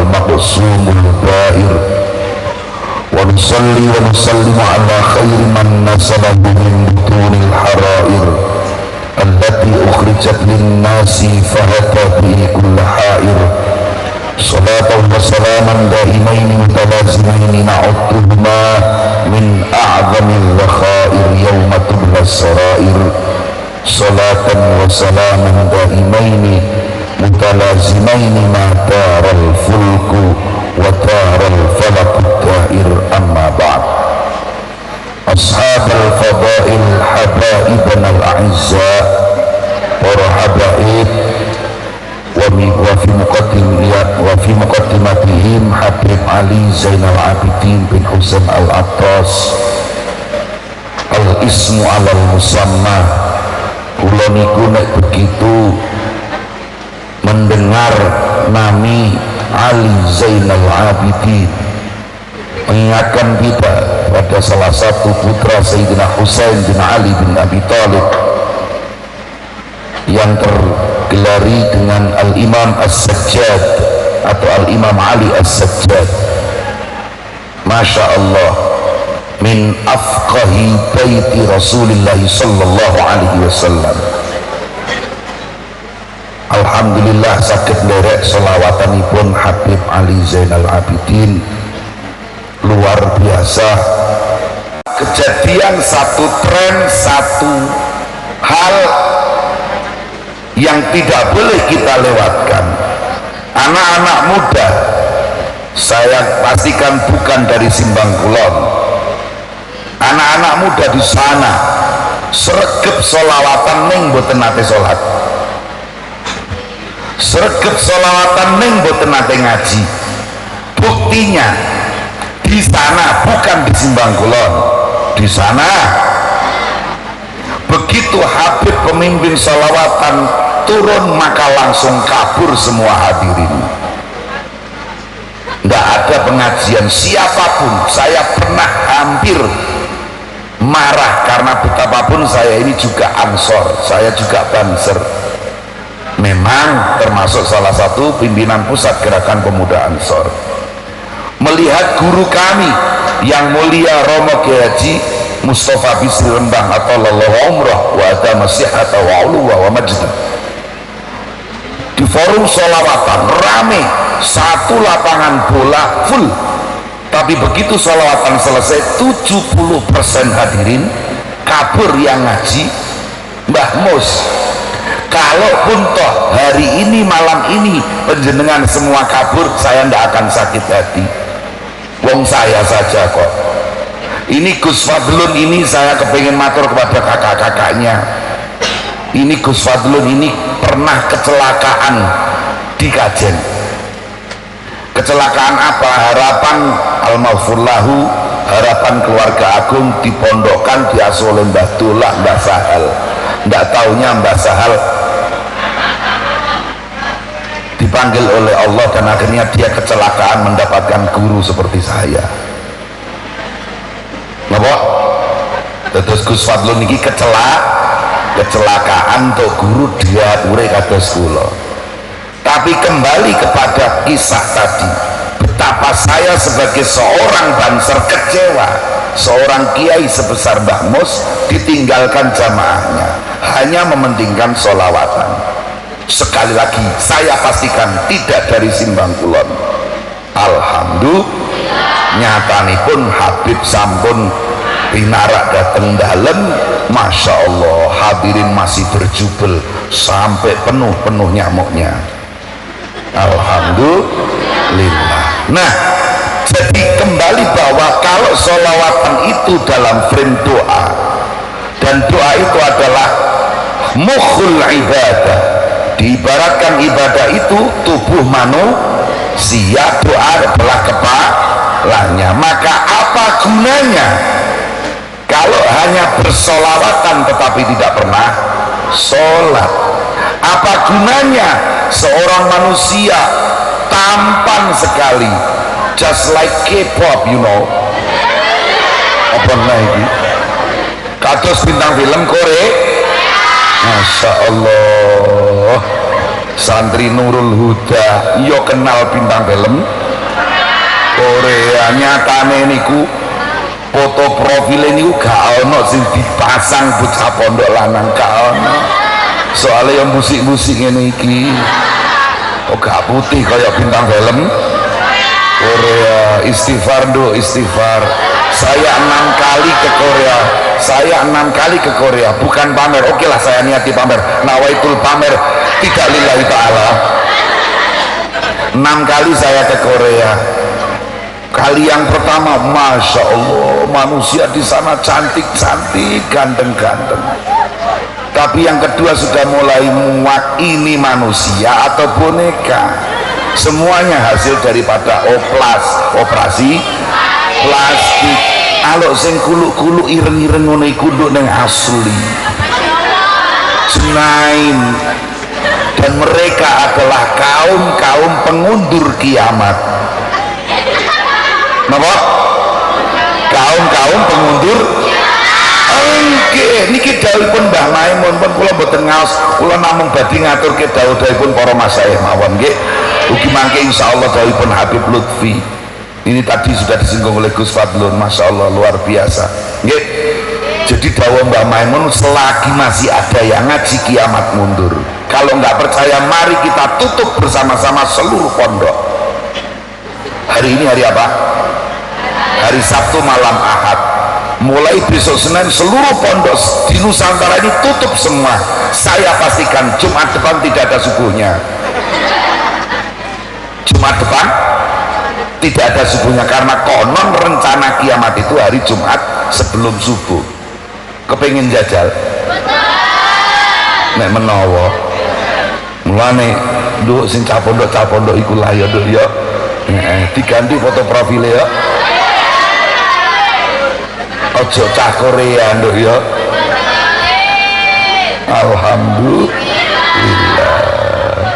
المقسوم البائر ونصلي ونسلم على خير من نزله من بطون الحرائر التي أخرجت للناس فهدى به كل حائر صلاة وسلاما دائمين متلازمين نعدهما من أعظم الذخائر يوم تبلى السرائر صلاة وسلاما دائمين متلازمين ما دار الفلك ودار الفلك الدائر أما بعد أصحاب الفضائل حبائبنا الأعزاء para habaib وفي مقدمتهم Habib Ali Zainal Abidin bin Husain Al-Attas al-ismu alal musamma. Kula niku nek begitu mendengar nami Ali Zainal Abidin mengingatkan kita pada salah satu putra Sayyidina Husain bin Ali bin Abi Thalib yang tergelari dengan Al-Imam As-Sajjad atau Al-Imam Ali As-Sajjad. Masya Allah, min afqahi baiti Rasulullah sallallahu alaihi wasallam. Alhamdulillah sakit lerek selawatanipun Habib Ali Zainal Abidin luar biasa. Kejadian satu tren, satu hal yang tidak boleh kita lewatkan. Anak-anak muda, saya pastikan bukan dari Simbang Kulon. Anak-anak muda di sana sregep sholawatan ning mboten nate sholat, sregep sholawatan ning mboten nate ngaji. Buktinya di sana, bukan di Simbang Kulon. Di sana begitu Habib pemimpin sholawatan turun maka langsung kabur semua hadirin. Tidak ada pengajian siapapun. Saya pernah hampir marah karena betapapun saya ini juga ansor, saya juga banser, memang termasuk salah satu pimpinan pusat gerakan pemuda Ansor. Melihat guru kami yang mulia Romo Kiai Haji Mustafa Bisri Rembang atau Allah umrah wa ada masihata wa uluwa wa majid di forum sholawatan rame, satu lapangan bola full. Tapi begitu sholawatan selesai 70% hadirin kabur yang ngaji. Mbah Mus, kalaupun toh hari ini malam ini penjenengan semua kabur, saya tidak akan sakit hati. Wong saya saja kok. Ini Gus Fadlun ini saya kepengen matur kepada kakak-kakaknya. Ini Gus Fadlun ini pernah kecelakaan di Kajen. Kecelakaan apa? Harapan Al-Maghfurlahu, harapan keluarga agung dipondokkan, diasuh oleh Mbah Dullah, Mbah Sahal. Nggak taunya Mbah Sahal dipanggil oleh Allah dan akhirnya dia kecelakaan mendapatkan guru seperti saya. Napa? Terus Gus Fadlun ini kecelakaan untuk guru dia pure kados kula. Tapi kembali kepada kisah tadi, betapa saya sebagai seorang banser kecewa seorang kiai sebesar Mbah Mus ditinggalkan jamaahnya hanya mementingkan sholawatan. Sekali lagi saya pastikan tidak dari Simbang Kulon. Alhamdulillah nyatanipun Habib sampun pinarak dateng dalem. Masya Allah, hadirin masih berjubel sampai penuh nyamuknya. Alhamdulillah. Nah, jadi kembali bahwa kalau sholawatan itu dalam frame doa, dan doa itu adalah mukhul ibadah, diibaratkan ibadah itu tubuh manusia, doa adalah kepalanya. Maka apa gunanya kalau hanya bersolawatan tetapi tidak pernah sholat? Apa gunanya seorang manusia tampan sekali, just like K-pop, you know, apa lagi kados bintang film Korea, Masya Allah, santri Nurul Huda yo kenal bintang film Korea. Nyatane niku foto profil niku gak ono sing dipasang bocah pondok lanang, gak ono. Soalnya yang musik-musik ngene iki gak putih kayak bintang film Korea. Istighfar do, istighfar. Saya 6 kali ke Korea, saya 6 kali ke Korea, bukan pamer. Oke lah, saya niati pamer, nawaitul pamer tidak lillahi ta'ala. 6 kali saya ke Korea. Kali yang pertama, masya Allah, manusia di sana cantik-cantik, ganteng-ganteng. Tapi yang kedua sudah mulai muak, ini manusia atau boneka. Semuanya hasil daripada operasi plastik. Kalau sing kuluk-kuluk ireng-ireng ngono iku nduk ning asli. Senain. Dan mereka adalah kaum pengundur kiamat. Napa? Kaum pengundur. Nggih, niki dawuhipun Mbah Maimun pun kula mboten ngaos, kula namung badhe ngaturke dawuh-dawuhipun para masyayikh mawon nggih. Ugi mangke insyaallah dawuhipun Habib Lutfi. Ini tadi sudah disinggung oleh Gus Fadlun, masya Allah luar biasa. Nggih. Jadi dawuh Mbah Maimun, selagi masih ada yang ngaji kiamat mundur. Kalau nggak percaya, mari kita tutup bersama-sama seluruh pondok. Hari ini hari apa? Hari Sabtu malam Ahad. Mulai besok Senin seluruh pondok di Nusantara ini tutup semua. Saya pastikan Jumat depan tidak ada subuhnya. Jumat depan tidak ada subuhnya, karena konon rencana kiamat itu hari Jumat sebelum subuh. Kepengin jajal? Nek menawa mulane nduk sing cah pondok iku lah ya nduk ya. Diganti foto profile ya. Ojo cah Korea nduk ya. Alhamdulillah,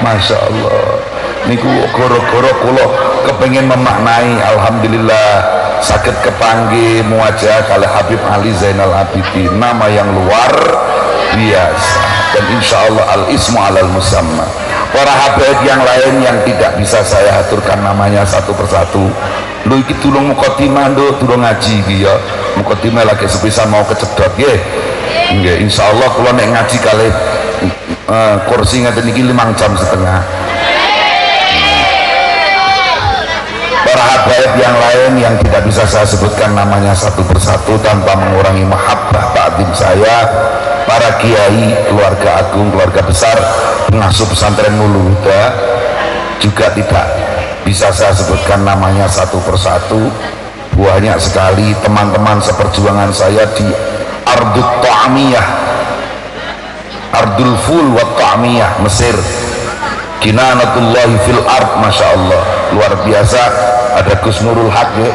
masya Allah. Niku goro-goro kula kepengen memaknai, alhamdulillah sakit kepanggih muwajah kali Habib Ali Zainal Abidin, nama yang luar biasa, dan insya Allah al ismu alal musamma. Para habaib yang lain yang tidak bisa saya aturkan namanya satu persatu, lu iki tulung mukotimah nduk, tulung ngaji iki ya. Mukotimah lagi sepisan mau kecedot nggih. Nggih, insya Allah kula nek ngaji kali kursi ngaten iki 5,5 jam. Para habaib yang lain yang tidak bisa saya sebutkan namanya satu persatu tanpa mengurangi mahabbah ta'zim saya, para kiai, keluarga agung, keluarga besar, pengasuh pesantren Nurul Huda, juga tidak bisa saya sebutkan namanya satu persatu. Banyak sekali teman-teman seperjuangan saya di Ardut Ta'miyah, Ardul Ful wa Ta'miyah, Mesir. Kinanatullahi fil ard, masya Allah, luar biasa. Ada Gus Nurul Haq ya,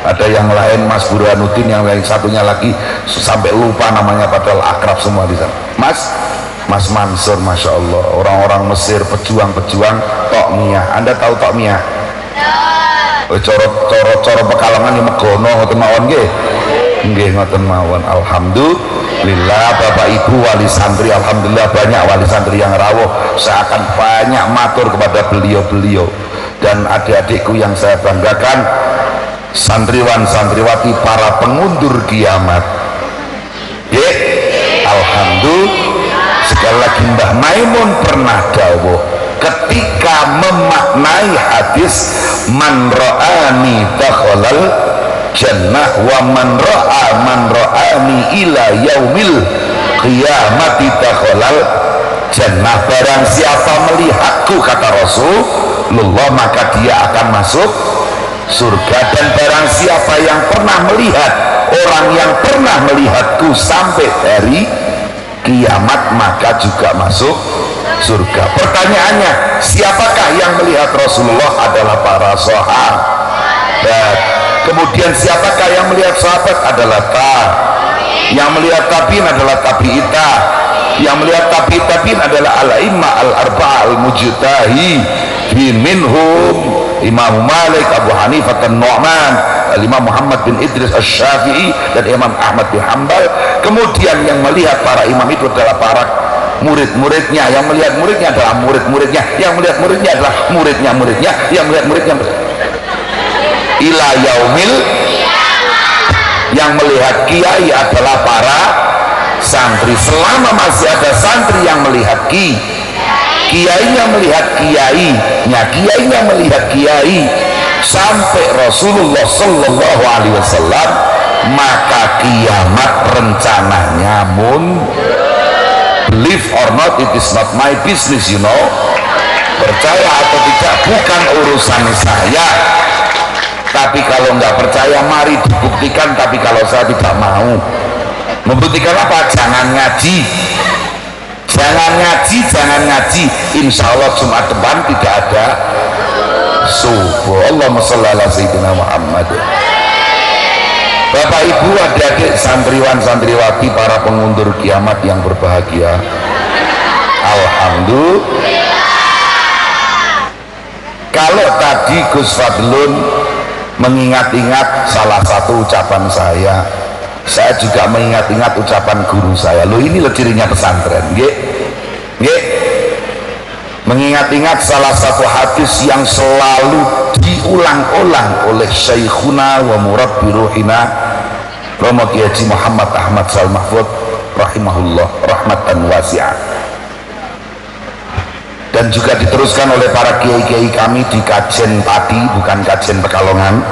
ada yang lain Mas Burhanuddin, yang lain satunya lagi sampai lupa namanya, padahal akrab semua di sana. Mas Mansur, masya Allah, orang-orang Mesir, pejuang-pejuang Ta'miyah. Anda tahu Ta'miyah? Coro Pekalongan yang Megono ngoten mawon nggih. Nggih ngoten mawon. Alhamdulillah Bapak Ibu wali santri, alhamdulillah banyak wali santri yang rawuh. Saya akan banyak matur kepada beliau-beliau dan adik-adikku yang saya banggakan, santriwan santriwati para pengundur kiamat. Nggih. Alhamdulillah. Sekali lagi Mbah Maimun pernah dawuh ketika memaknai hadis man ra'ani dakhalal jannah wa man ra'ani ila yaumil qiyamati dakhalal jannah. Barang siapa melihatku, kata Rasulullah, maka dia akan masuk surga. Dan barang siapa yang pernah melihat orang yang pernah melihatku sampai hari kiamat, maka juga masuk surga. Pertanyaannya, siapakah yang melihat Rasulullah? Adalah para sahabat. Kemudian siapakah yang melihat sahabat? Adalah yang melihat tabi'in adalah tabi'ita. Yang melihat tabi'in adalah al-a'immah al-arba'ah al-mujtahidin minhum Imam Malik, Abu Hanifah an-Nu'man, Imam Muhammad bin Idris Asy-Syafi'i, dan Imam Ahmad bin Hanbal. Kemudian yang melihat para imam itu adalah para murid-muridnya, yang melihat muridnya adalah murid-muridnya, yang melihat muridnya adalah muridnya, yang melihat muridnya ila yaumil, yang melihat kiai adalah para santri. Selama masih ada santri yang melihat kiainya melihat kiainya melihat kiai, sampai Rasulullah Sallallahu Alaihi Wasallam, maka kiamat rencananya believe or not, it is not my business, you know. Percaya atau tidak bukan urusan saya. Tapi kalau nggak percaya mari dibuktikan. Tapi kalau saya tidak mau membuktikan apa? Jangan ngaji, jangan ngaji. Insya Allah Jumat depan tidak ada subuh. Allahumma sholli ala sayyidina Muhammad. Bapak Ibu, adik-adik, santriwan santriwati, para pengundur kiamat yang berbahagia, alhamdulillah. Kalau tadi Gus Fadlun mengingat-ingat salah satu ucapan saya juga mengingat-ingat ucapan guru saya. Loh, ini loh cirinya pesantren, nggih. Mengingat-ingat salah satu hadis yang selalu diulang-ulang oleh Syekhuna wa Murabbi Ruhina Romo Kiai Haji Muhammad Ahmad Sal Mahfud rahimahullah rahmatan wasi'ah, dan juga diteruskan oleh para kiai-kiai kami di Kajen Pati, bukan Kajen Pekalongan.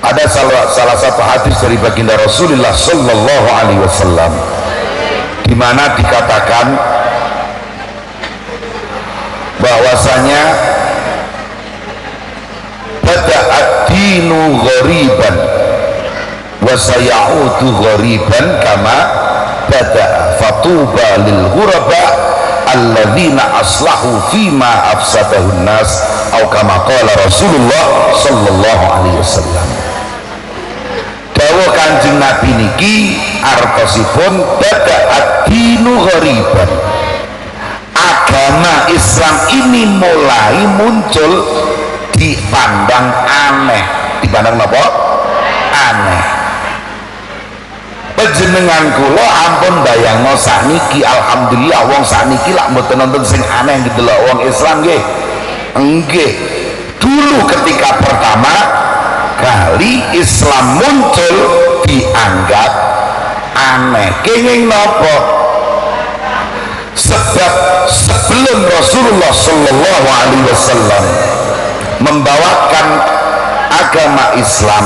Ada salah satu hadis dari baginda Rasulullah Sallallahu Alaihi Wasallam di mana dikatakan bahwasanya bada'ad dinu ghariban wa sayaudu ghariban kama bada'a fatuba lil ghuraba alladzina aslahu fima afsadahun nas atau kama qala Rasulullah Sallallahu Alaihi Wasallam. Dawuh Kanjeng Nabi niki artosipun bada'ad dinu ghariban, agama Islam ini mulai muncul dipandang aneh. Dipandang apa? Aneh. Panjenengan kula ampun bayangno sakniki, alhamdulillah wong sakniki lak mboten nonton sing aneh ngedelok wong Islam nggih. Nggih. Dulu ketika pertama kali Islam muncul dianggap aneh. Kenging napa? Sebab sebelum Rasulullah Sallallahu Alaihi Wasallam membawakan agama Islam,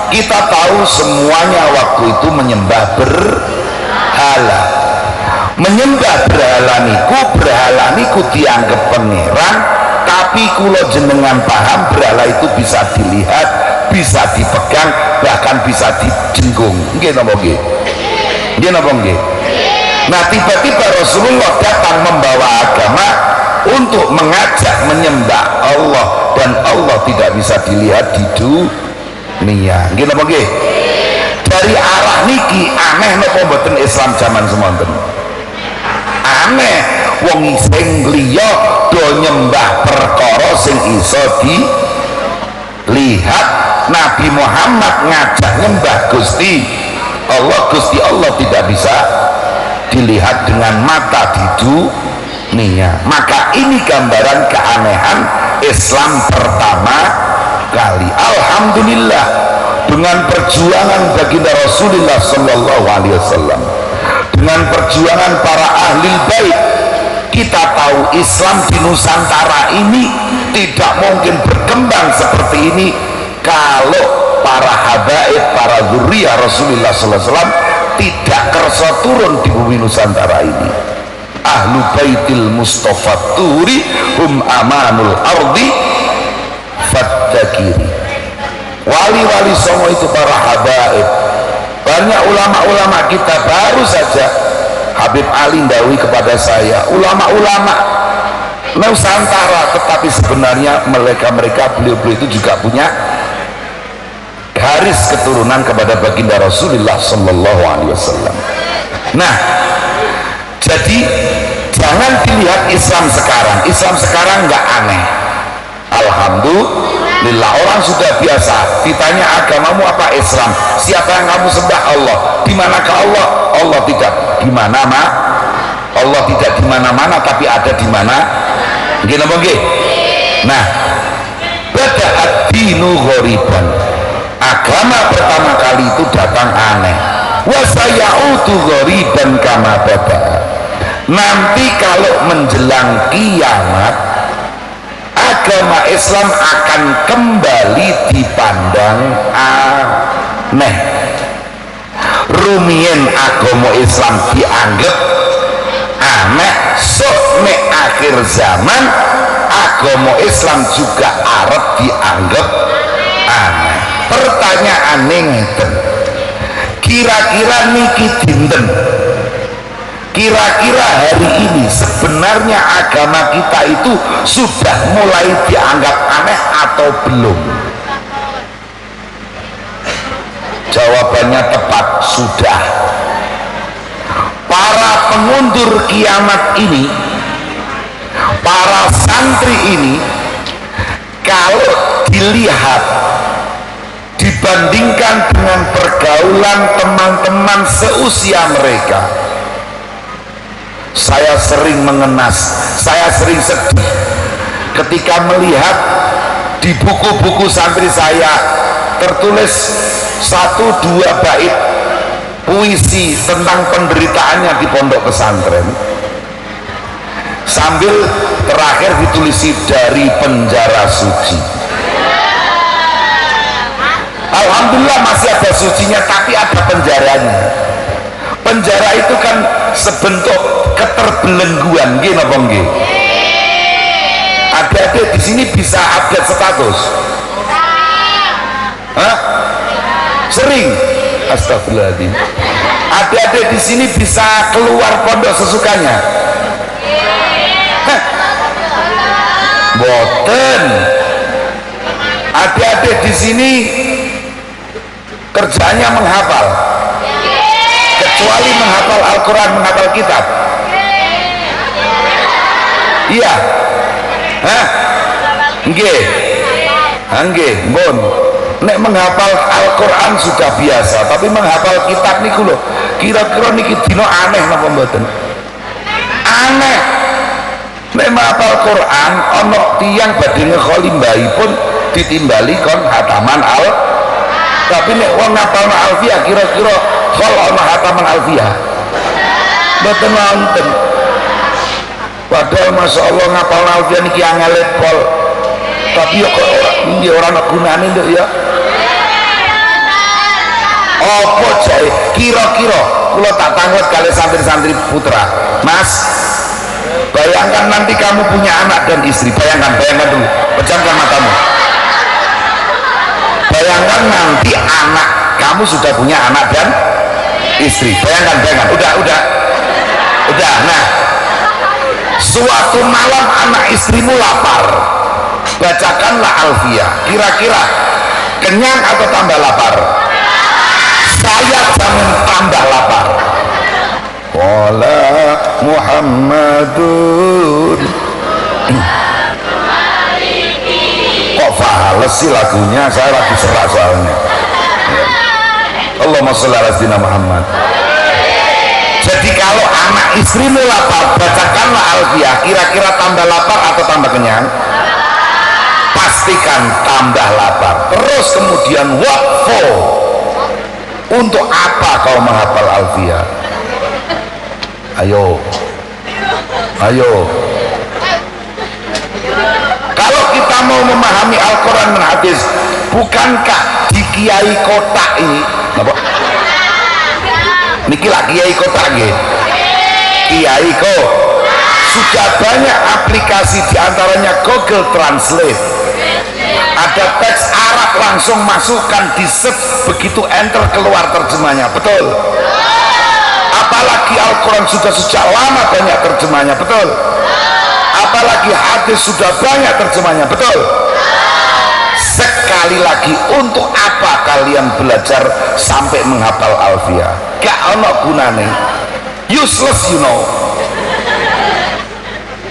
kita tahu semuanya waktu itu menyembah berhala. Menyembah berhala niku dianggap pangeran, tapi kula jenengan paham berhala itu bisa dilihat, bisa dipegang, bahkan bisa dijenggung. Nggih napa nggih? Nggih napa nggih? Nah, tiba-tiba Rasulullah datang membawa agama untuk mengajak menyembah Allah, dan Allah tidak bisa dilihat di dunia. Nggih napa nggih? Dari arah niki aneh napa mboten Islam zaman semonten? Aneh. Wong sing liya do nyembah perkara sing iso dilihat. Nabi Muhammad ngajak nyembah Gusti Allah tidak bisa dilihat dengan mata di dunia. Maka ini gambaran keanehan Islam pertama kali. Alhamdulillah, dengan perjuangan baginda Rasulullah Sallallahu Alaihi Wasallam, dengan perjuangan para ahli bait, kita tahu Islam di Nusantara ini tidak mungkin berkembang seperti ini kalau para habaib, para dzurriyyah Rasulullah Sallallahu Alaihi Wasallam tidak kersa turun di bumi Nusantara ini. Ahlu baitil Mustafa turi hum amanul ardi faddakiri. Wali-wali semua itu para habaib. Banyak ulama-ulama kita, baru saja Habib Ali ndawi kepada saya, ulama-ulama Nusantara, tetapi sebenarnya mereka beliau-beliau itu juga punya garis keturunan kepada baginda Rasulullah Sallallahu Alaihi Wasallam. Nah, jadi jangan dilihat Islam sekarang nggak aneh. Alhamdulillah. Lillah. Orang sudah biasa ditanya agamamu apa, Islam. Siapa yang kamu sembah? Allah. Di manakah Allah? Allah tidak di mana-mana. Allah tidak di mana-mana, tapi ada di mana. Nggih napa nggih? Nah, bada'ad dinu ghoriban. Agama pertama kali itu datang aneh. Wa sayautu ghoriban kama bada'a. Nanti kalau menjelang kiamat, agama Islam akan kembali dipandang aneh. Rumien agama Islam dianggap aneh, sok nek akhir zaman agama Islam juga arep dianggap aneh. Pertanyaane ngeten, kira-kira niki dinten, kira-kira hari ini sebenarnya agama kita itu sudah mulai dianggap aneh atau belum? Jawabannya tepat, sudah. Para pengundur kiamat ini, para santri ini, kalau dilihat dibandingkan dengan pergaulan teman-teman seusia mereka, saya sering mengenas, saya sering sedih ketika melihat di buku-buku santri saya tertulis 1-2 bait puisi tentang penderitaannya di pondok pesantren, sambil terakhir ditulisi dari penjara suci. Alhamdulillah masih ada sucinya, tapi ada penjaranya. Penjara itu kan sebentuk keterbelengguan, nggih napa nggih? Adik-adik di sini bisa update status? Hah? Sering? Astagfirullahaladzim. Adik-adik di sini bisa keluar pondok sesukanya? Hah? Boten. Adik-adik di sini kerjanya menghafal, kecuali menghafal Al-Quran, menghafal kitab. Iya. Hah? Nggih. Nggih, mbon. Nek menghafal Al-Quran sudah biasa, tapi menghafal kitab niku lho, kira-kira niki dina aneh napa mboten? Aneh. Nek menghafal Quran ana tiyang badhe ngekholi mbahipun ditimbali kon hataman al, tapi nek wong ngapal alfiah kira-kira khol ana hataman alfiah mboten wonten. Padahal Masya Allah ngapal alfiah niki angel pol, tapi kok ora ana gunane nduk ya. Apa jae kira-kira kula tak tanglet kali santri-santri putra, Mas, bayangkan nanti kamu punya anak dan istri. Bayangkan dulu, pejamkan matamu. Bayangkan nanti anak kamu sudah punya anak dan istri. Bayangkan, udah. Nah, suatu malam anak istrimu lapar, bacakanlah alfiah. Kira-kira kenyang atau tambah lapar? Saya jangan tambah lapar. Qala Muhammadun. Kok fales sih lagunya? Saya lagi serak soalnya. Allahumma sholli ala sayyidina Muhammad. Jadi kalau anak istrimu lapar, bacakanlah alfiah. Kira-kira tambah lapar atau tambah kenyang? Pastikan tambah lapar. Terus kemudian waqfu. Untuk apa kau menghafal alfiah? Ayo. Kalau kita mau memahami Al-Quran dan hadis, bukankah di kiai kotak ini, apa? Niki lah kiai kotak nggih. Kiai kok sudah banyak aplikasi, diantaranya Google Translate. Ada teks Arab langsung masukkan di search, begitu enter keluar terjemahnya. Betul? Apalagi Al-Quran sudah sejak lama banyak terjemahnya. Betul? Apalagi hadis sudah banyak terjemahnya. Betul? Sekali lagi, untuk apa kalian belajar sampai menghafal alfiah? Gak ono gunane, useless, you know,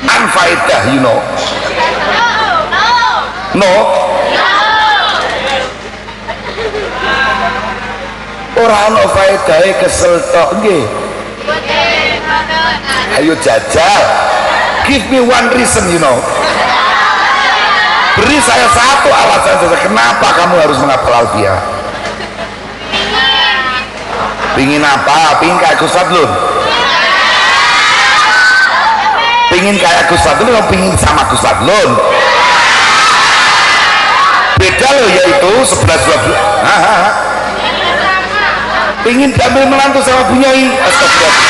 unfaedah, you know. No, ora ana faedahe kesel tok nggih. Ayo jajal, give me one reason, you know. Beri saya satu alasan saja kenapa kamu harus menghafal Alfiah. Pingin apa? Pingin kayak Gus Fadlun? Pingin kayak Gus Fadlun atau pingin sama Gus Fadlun? Beda loh, yaitu 11-12. Pingin diambil menantu sama Bunyai. Astagfirullah.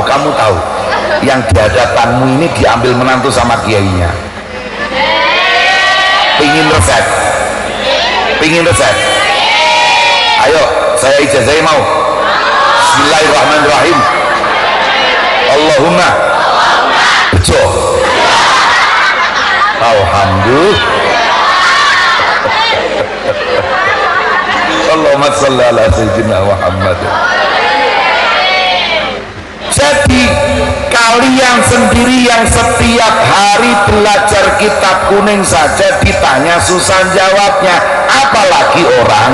Kamu tahu yang di hadapanmu ini diambil menantu sama kiainya. Pingin resep. Ayo, saya ijazahi mau. Bismillahirrahmanirrahim. Allahumma bejo. Alhamdulillah. Allahumma shalli ala sayyidina Muhammad. Jadi kalian sendiri yang setiap hari belajar kitab kuning saja ditanya susah jawabnya, apalagi orang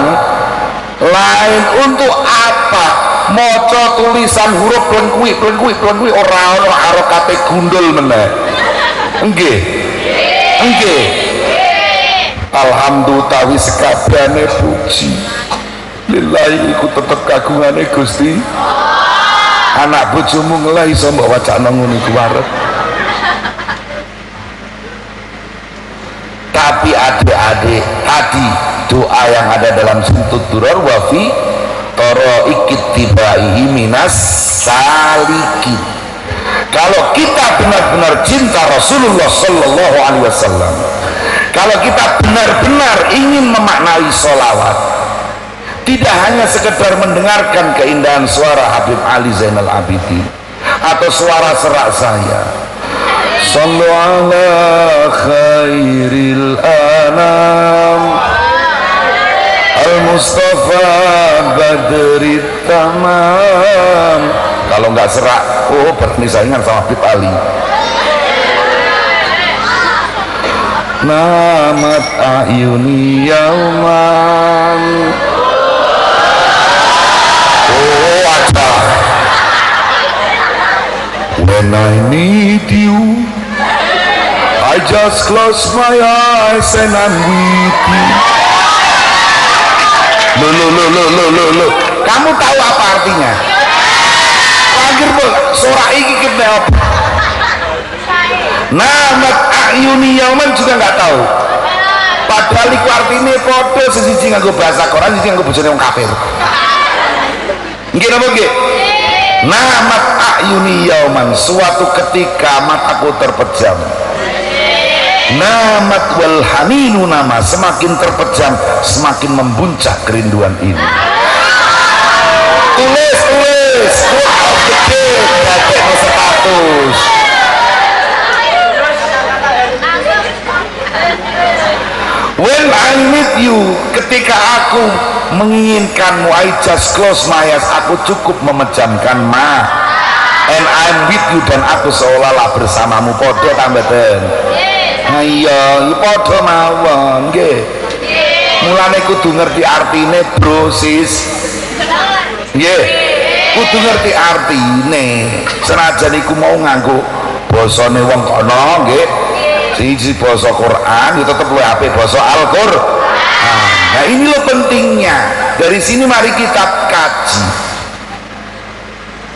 lain. Untuk apa moco tulisan huruf pelengkui orang harokate gundul meneh. Nggih alhamdulillah wis kabehane puji lillahi, iku tetep kagungane Gusti. Anak bojomu ngelah iso mbok wacana ngono iku arep. Tapi adik-adik, tadi doa yang ada dalam Suntut Durar wa fi tara'iqit tibaihi minas salikin. Kalau kita benar-benar cinta Rasulullah sallallahu alaihi wasallam, kalau kita benar-benar ingin memaknai sholawat, tidak hanya sekedar mendengarkan keindahan suara Habib Ali Zainal Abidin atau suara serak saya, sallu ala khairil anam al-mustafa badri tamam. Kalau nggak serak, berani saingan sama Habib Ali. Namat ayuni yauman. When I need you, I just close my eyes and I'm with you. Loh. Kamu tahu apa artinya? Akhir surah ini kita apa? Namat ayuni yauman juga nggak tahu. Padahal itu artinya podo sesiji nganggo bahasa Quran, sesiji nganggo bojone wong kafir. Nggih napa nggih? Namat ayuni yauman, suatu ketika mataku terpejam. Namat wal haninu nama, semakin terpejam semakin membuncah kerinduan ini. Tulis wow, gede dadekno status. When I meet you, ketika aku menginginkanmu, I just close my eyes, aku cukup memejamkan and I'm with you, dan aku seolah-olah bersamamu. Podo tambeten. Iya, podo mawon nggih. Mulane kudu ngerti artine, bro sis. Nggih. Kudu ngerti artine. Senajan iku mau nganggo basane wong kono nggih. Siji basa Quran itu tetap luwih apik basa Al-Qur'an. Nah ini loh pentingnya. Dari sini mari kita kaji.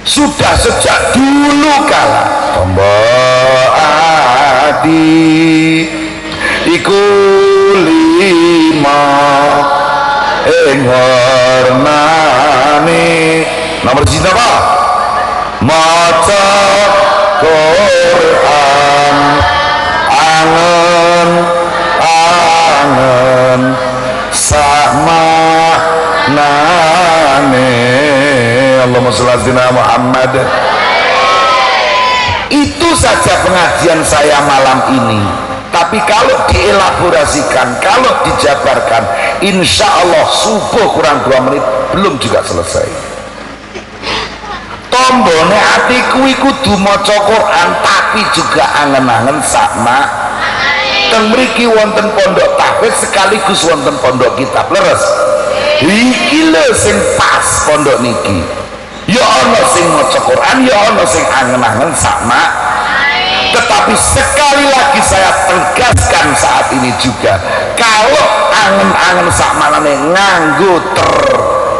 Sudah sejak dulu kala pembaati iku lima warnane. Nomor siji apa? Maca Quran. Angen sama nane. Allahumma sholli ala Muhammad. Itu saja pengajian saya malam ini. Tapi kalau dielaborasikan, kalau dijabarkan, insya Allah subuh kurang 2 menit belum juga selesai. Tombone atiku iku kudu maca Quran, tapi juga angen-angen sama teng mriki wonten pondok tahfidz sekaligus wonten pondok kitab leres. Iki lho sing pas pondok niki. Ya ana sing maca Quran, ya ana sing angen-angen sama. Tetapi sekali lagi saya tegaskan saat ini juga, kalau angen-angen sakmanane nganggo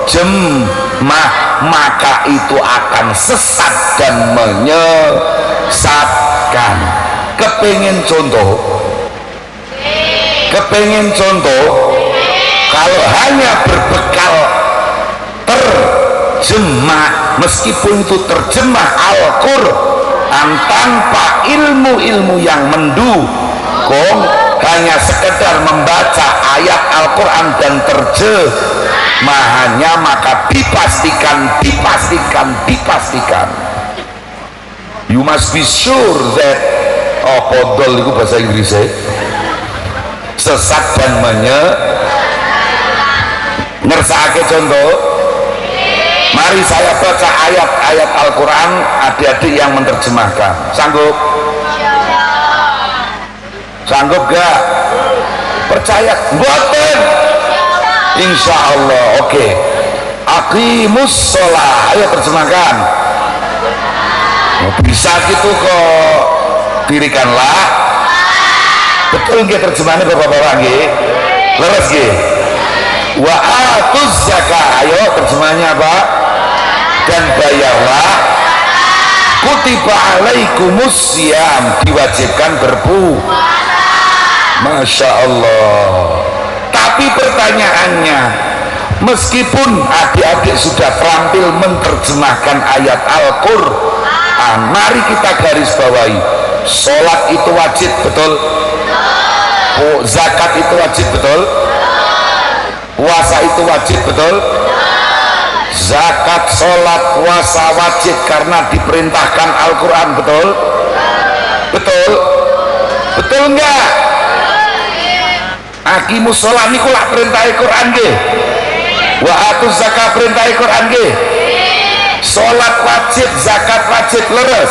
terjemah, maka itu akan sesat dan menyesatkan. Kepengin contoh, kalau hanya berbekal terjemah, meskipun itu terjemah Al-Quran tanpa ilmu-ilmu yang mendukung, hanya sekedar membaca ayat Al-Quran dan terjemahannya, maka dipastikan you must be sure that podol itu bahasa Inggrisnya sesat dan ngersake. Contoh, mari saya baca ayat-ayat Al-Quran, adik-adik yang menerjemahkan. Sanggup gak? Percaya? Mboten? Insya Allah. Oke. Aqimus sholah, ayo terjemahkan. Bisa gitu kok, dirikanlah. Betul nggih terjemahannya bapak-bapak nggih? Leres nggih? Wa atuz zakah, ayo terjemahannya apa? Dan bayarlah. Kutiba alaikumus siyam, diwajibkan berpuasa. Masya Allah. Tapi pertanyaannya, meskipun adik-adik sudah terampil menerjemahkan ayat Al-Quran, mari kita garis bawahi, sholat itu wajib, betul? Zakat itu wajib, betul? Puasa itu wajib, betul? Zakat, sholat, puasa wajib karena diperintahkan Al-Quran, betul? Betul enggak? Aqimus sholat niku lak perintah Al-Quran nggih. Wa atuz zakat perintah Al-Quran nggih. Sholat wajib, zakat wajib, leres.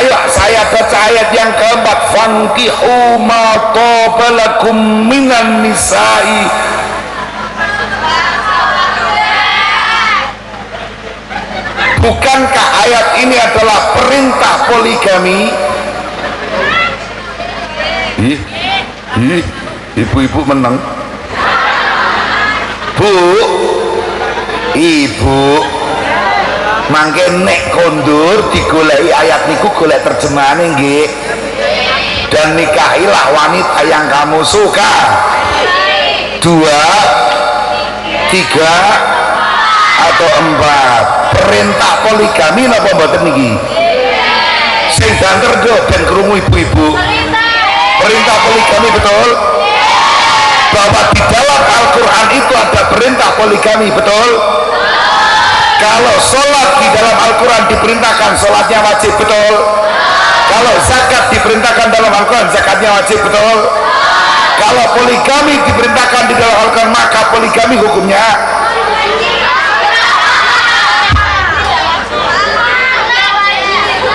Ayo saya baca ayat yang keempat, fankihu ma tobalakum minan nisa'i. Bukankah ayat ini adalah perintah poligami? Ibu-ibu menang. Ibu mangke nek kondur digoleki ayat niku, golek terjemahane nggih. Dan nikahilah wanita yang kamu suka. 2, 3 atau 4. Perintah poligami napa mboten niki? Sing banter do ben krungu ibu-ibu. Perintah poligami, betul? Bahwa di dalam Al-Quran itu ada perintah poligami, betul? Kalau sholat di dalam Al-Quran diperintahkan sholatnya wajib, betul? Kalau zakat diperintahkan dalam Al-Quran, zakatnya wajib, betul? Kalau poligami diperintahkan di dalam Al-Quran, maka poligami hukumnya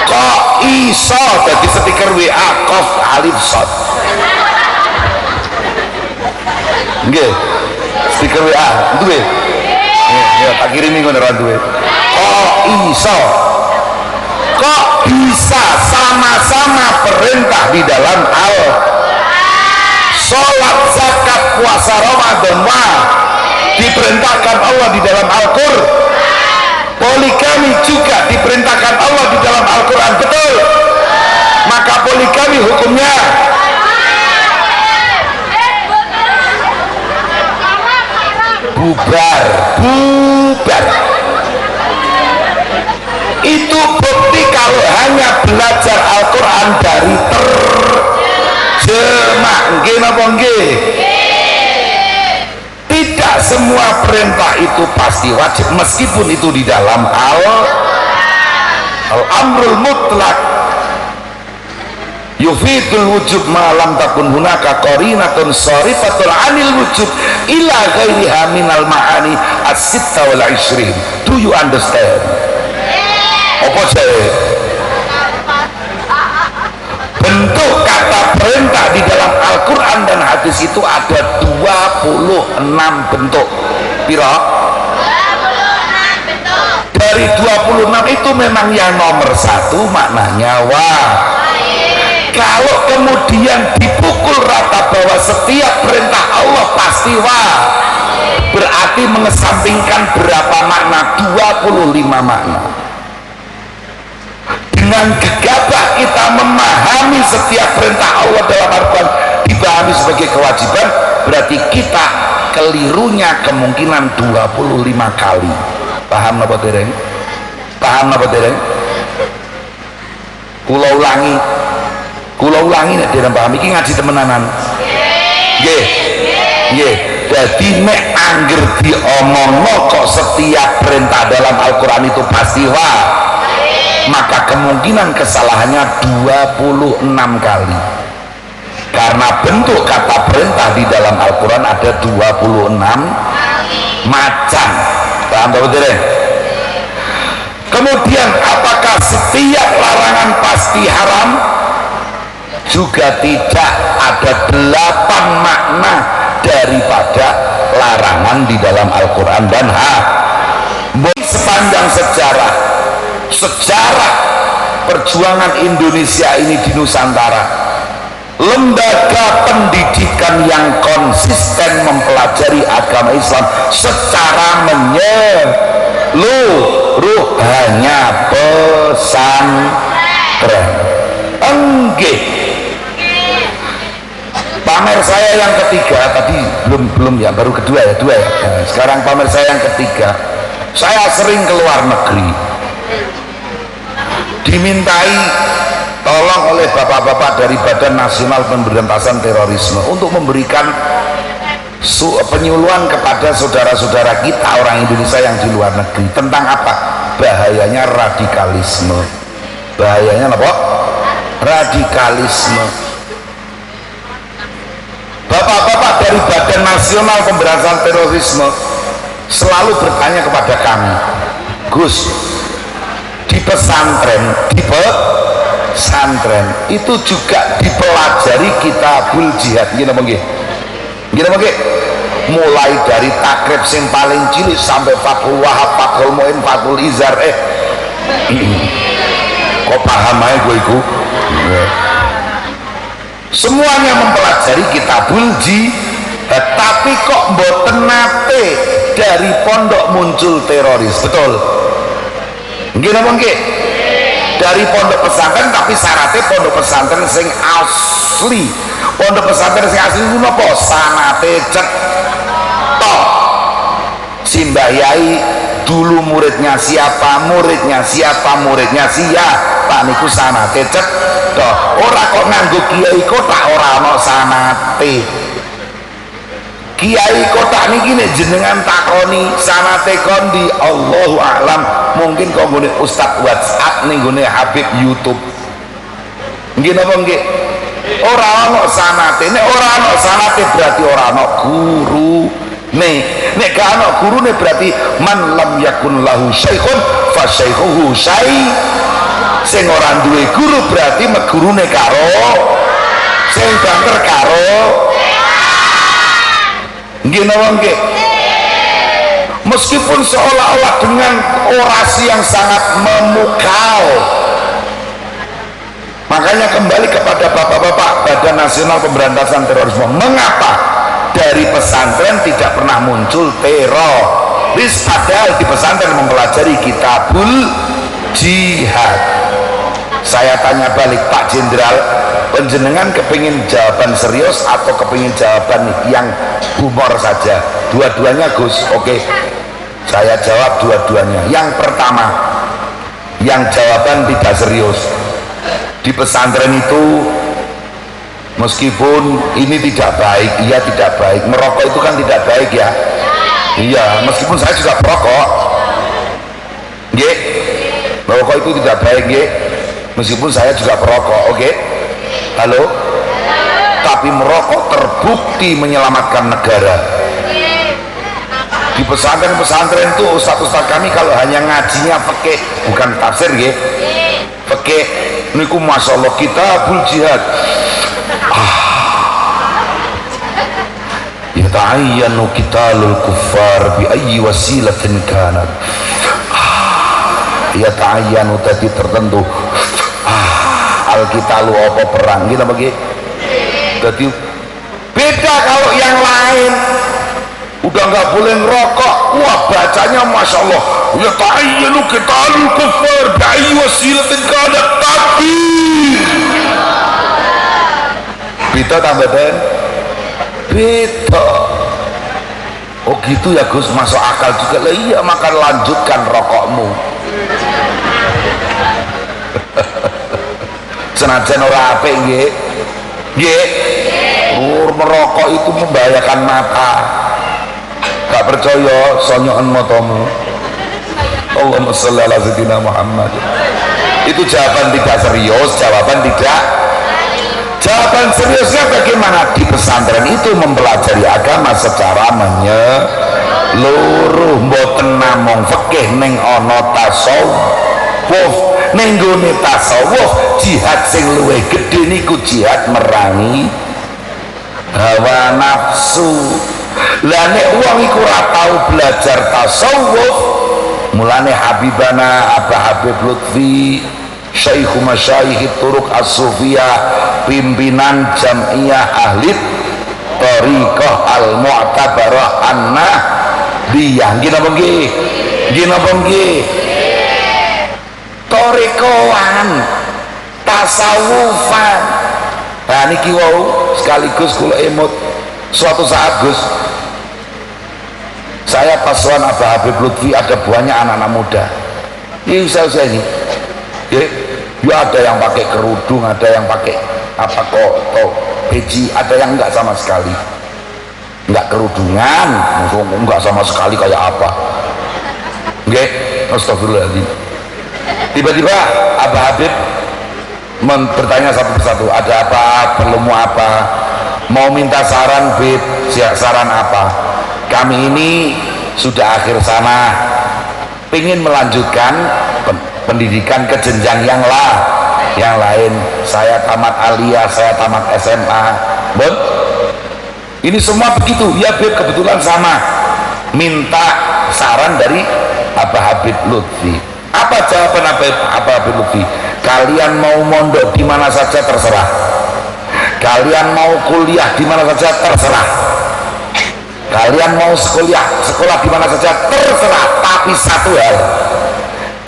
kok iso jadi stiker WA kof alif shot nggih, stiker WA duwe ya tak kirimi ngono ora duwe. Kok bisa sama-sama perintah di dalam sholat, zakat, puasa Ramadan diperintahkan Allah di dalam Al-Quran, poligami juga diperintahkan Allah di dalam Al-Quran, betul? Maka poligami hukumnya bubar. Itu bukti kalau hanya belajar Al-Quran dari terjemah. Nggih napa nggih? Tidak semua perintah itu pasti wajib, meskipun itu di dalam al-amrul mutlak yufidul wujub malam takun hunaka qarinatun sharifatul anil wujub ila ghairiha minal ma'ani as-sitta wal 20. Do you understand? Apa jae? Bentuk kata perintah di dalam itu ada 26 bentuk. Piro? 26 bentuk. Dari 26 itu memang yang nomor satu maknanya kalau kemudian dipukul rata bahwa setiap perintah Allah pasti berarti mengesampingkan berapa makna? 25 makna. Dengan gegabah kita memahami setiap perintah Allah dalam Al-Quran dipahami sebagai kewajiban, berarti kita kelirunya kemungkinan 25 kali. Paham apa dereng? Paham apa dereng? Kula ulangi nek dereng paham iki ngaji temenanan. Nggih. Nggih. Dadi nek angger diomongno kok setiap perintah dalam Al-Qur'an itu pasti maka kemungkinan kesalahannya 26 kali. Karena bentuk kata perintah di dalam Al-Quran ada 26 macam. Paham betul? Kemudian apakah setiap larangan pasti haram? Juga tidak. Ada 8 makna daripada larangan di dalam Al-Quran dan sepanjang sejarah perjuangan Indonesia ini di Nusantara, lembaga pendidikan yang konsisten mempelajari agama Islam secara menyeluruh hanya pesantren. Enggih. Pamer saya yang ketiga tadi belum ya, baru kedua ya, dua ya. Nah, sekarang pamer saya yang ketiga. Saya sering ke luar negeri, dimintai tolong oleh bapak-bapak dari Badan Nasional Pemberantasan Terorisme untuk memberikan penyuluhan kepada saudara-saudara kita orang Indonesia yang di luar negeri tentang apa? Bahayanya radikalisme. Bahayanya apa? Radikalisme. Bapak-bapak dari Badan Nasional Pemberantasan Terorisme selalu bertanya kepada kami, Gus, di pesantren itu juga dipelajari kitabul jihad, gini apa nggih? Mulai dari takrib sing paling cilik sampai Fathul Wahab, Fathul Mu'in, Fathul Izar. Kok paham aja gue iku? Semuanya mempelajari kitabul jihad, tapi kok mboten nate dari pondok muncul teroris, betul? Nggih napa nggih? Dari pondok pesantren, tapi syaratnya pondok pesantren sing asli. Pondok pesantren sing asli itu napa? Sanate cetok. Simbah Yai dulu muridnya siapa, muridnya siapa, muridnya siapa, niku sanate cetok. Ora kok nganggo kiai kotak, ora ana sanate. Kiai kotak niki nek jenengan takoni sanate kondi, Allahu a'lam, mungkin kok nggone Ustaz WhatsApp ning nggone Habib YouTube. Nggih napa nggih? Ora ana sanate. Nek ora ana sanate berarti ora ana guru. Nek gak ana gurune berarti man lam yakun lahu syaikhun fa syaikhuhu syai. Sing ora duwe guru berarti megurune karo sing banter karo. Nggih napa nggih? Meskipun seolah-olah dengan orasi yang sangat memukau, makanya kembali kepada bapak-bapak Badan Nasional Pemberantasan Terorisme, mengapa dari pesantren tidak pernah muncul teroris padahal di pesantren mempelajari kitabul jihad? Saya tanya balik, Pak Jenderal, penjenengan kepingin jawaban serius atau kepingin jawaban yang humor saja? Dua-duanya Gus. Oke, saya jawab dua-duanya. Yang pertama, yang jawaban tidak serius, di pesantren itu meskipun ini tidak baik, iya tidak baik, merokok itu kan tidak baik ya. Iya, meskipun saya juga perokok, nggih, merokok itu tidak baik, nggih, meskipun saya juga perokok. Oke, halo, tapi merokok terbukti menyelamatkan negara. Di pesantren-pesantren itu ustaz-ustaz kami kalau hanya ngajinya fikih, bukan tafsir nggih, fikih niku masyaallah kitabul jihad. yata'ayyanu qitalul kuffar bi ayyi wasilatin kanat. Yata'ayyanu tadi tertentu al-qitalu apa perang kita bagi. Jadi beda kalau yang lain udah nggak boleh ngerokok, wah bacanya masya Allah, ya ta'ayyanu qitalul kuffar bi ayyi wasilatin kanat, tapi beda tambah den beda. Oh gitu ya Gus, masuk akal juga lah. Iya, maka lanjutkan rokokmu. Senajan ora apik nggih. Nggih. Merokok itu membahayakan mata. Gak percaya sonyoan matamu. Allahumma sholli ala sayyidina Muhammad. Itu jawaban tidak serius, jawaban seriusnya bagaimana? Di pesantren itu mempelajari agama secara menyeluruh, mboten namung fikih, ning ana tasawuf, ning gone tasawuf jihad sing luwih gedhe niku jihad merangi hawa nafsu. Lah nek wong iku ora tau belajar tasawuf, mulane Habibana Abah Habib Lutfi Syekhu Masyayikh Turuk As-Sufiyah, pimpinan Jam'iyah Ahli Thariqah Al-Mu'tabarah An-Nahdiyah, nggih napa nggih? Nggih napa nggih? Thariqahan, tasawufan. Nah niki wau sekaligus kula emut suatu saat Gus, saya pasuan Abah Habib Lutfi ada banyak anak-anak muda ini usia-usia ini ya ada yang pakai kerudung, ada yang pakai apa kok peci, ada yang enggak sama sekali, enggak kerudungan, enggak sama sekali kayak apa nggih. Astagfirullahaladzim. Tiba-tiba Abah Habib bertanya satu persatu, ada apa, perlu mau apa, mau minta saran Bib, saran apa? Kami ini sudah akhir sana, ingin melanjutkan pendidikan ke jenjang yang lain. Saya tamat aliyah, saya tamat SMA. Bon, ini semua begitu ya Bib, kebetulan sama, minta saran dari Abah Habib Lutfi. Apa jawaban Abah Habib Lutfi? Kalian mau mondok di mana saja terserah, kalian mau kuliah di mana saja terserah, kalian mau sekolah di mana saja terserah, tapi satu hal,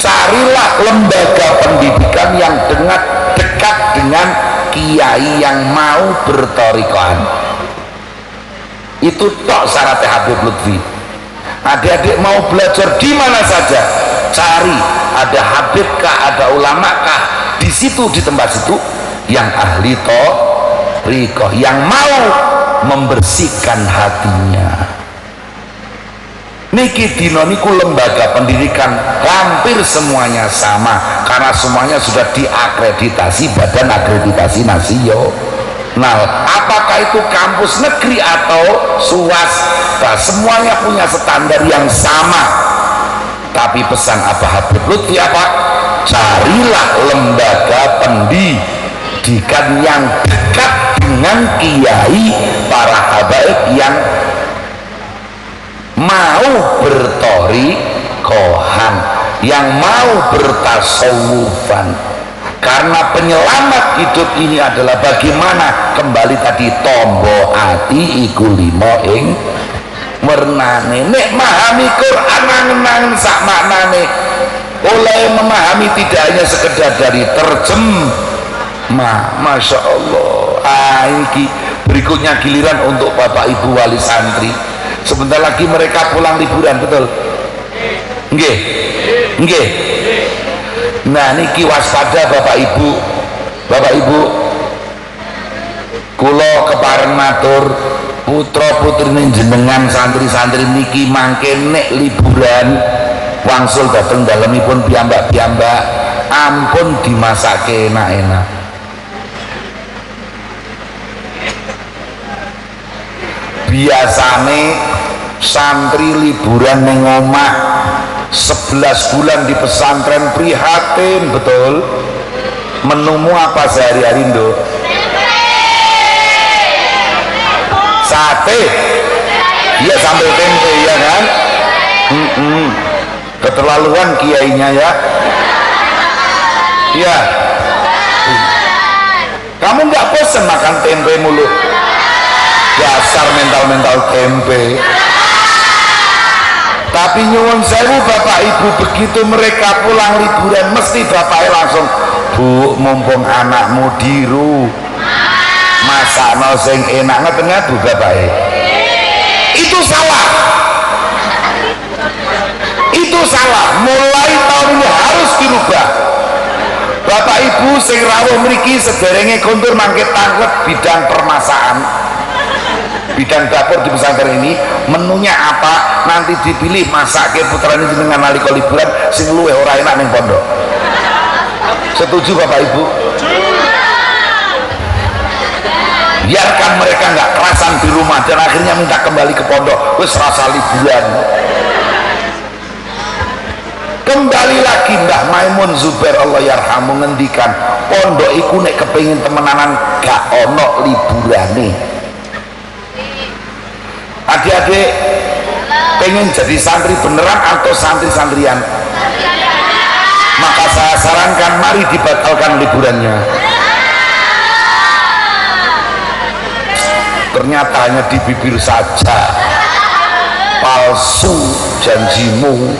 carilah lembaga pendidikan yang dekat dengan kiai yang mau berthariqahan. Itu tok syaratnya Habib Lutfi. Adik-adik mau belajar di mana saja, cari ada habib kah, ada ulama kah, di situ, di tempat situ yang ahli thariqah, yang mau membersihkan hatinya. Niki dino niku lembaga pendidikan hampir semuanya sama, karena semuanya sudah diakreditasi Badan Akreditasi Nasional. Apakah itu kampus negeri atau swasta, semuanya punya standar yang sama. Tapi pesan Abah Habib Lutfi apa? Carilah lembaga pendidikan yang dekat dengan kiai para habaib yang mau berthariqahan, yang mau bertasawufan. Karena penyelamat hidup ini adalah bagaimana, kembali tadi, tombo ati iku limo ing mernane. Nek memahami Quran nangen sak maknane, oleh memahami tidak hanya sekedar dari terjemah. Masya Allah. Iki berikutnya giliran untuk Bapak Ibu wali santri. Sebentar lagi mereka pulang liburan, betul? Nggih, nggih. Nah niki waspada Bapak Ibu, kula kepareng matur putra putrine jenengan santri-santri niki mangke nek liburan wangsul dateng dalemipun piyambak-piyambak, ampun dimasake enak-enak. Biasane santri liburan ning omah 11 bulan di pesantren prihatin betul. Menumu apa sehari-hari Nduk? Sate. Iya sambil tempe ya kan. Keterlaluan kiainya ya. Iya. Kamu nggak bosan makan tempe mulu? Dasar mental tempe. Tapi nyuwun sewu bapak ibu, begitu mereka pulang liburan mesti bapaknya langsung, bu mumpung anakmu diru masakno sing enak, ngeten bu bapaknya. Itu salah, itu salah. Mulai tahun ini harus dirubah. Bapak ibu sing rawuh mriki sederenge kondur mangke tanglet bidang permasakan, bidang dapur di pesantren ini menunya apa, nanti dipilih masake putrane jenengan nalika liburan sing luwih ora enak ning pondok. Setuju bapak ibu? Biarkan mereka nggak kerasan di rumah dan akhirnya minta kembali ke pondok, wis rasa liburan. Kembali lagi Mbah Maimun Zubair Allah yarhamu ngendikan, pondok iku nek kepengin temenanan gak ono liburane. Adik-adik pengen jadi santri beneran atau santri-santrian? Maka saya sarankan mari dibatalkan liburannya. Ternyata hanya di bibir saja, palsu janjimu.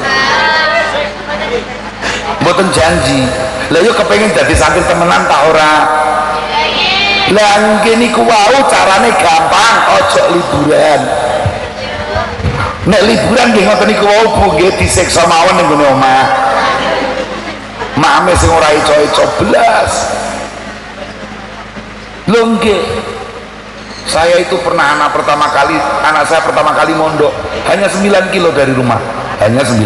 Mboten janji. Lah yo kepengin jadi santri temenan tak ora? Lah ngene ku wau carane gampang, ojo liburan. Nek liburan nggih ngoten niku wau Bu nggih disiksa mawon ning gone omah. Mame sing ora ico-ico blas. Lho nggih. Saya itu pernah anak saya pertama kali mondok hanya 9 kilo dari rumah. Hanya 9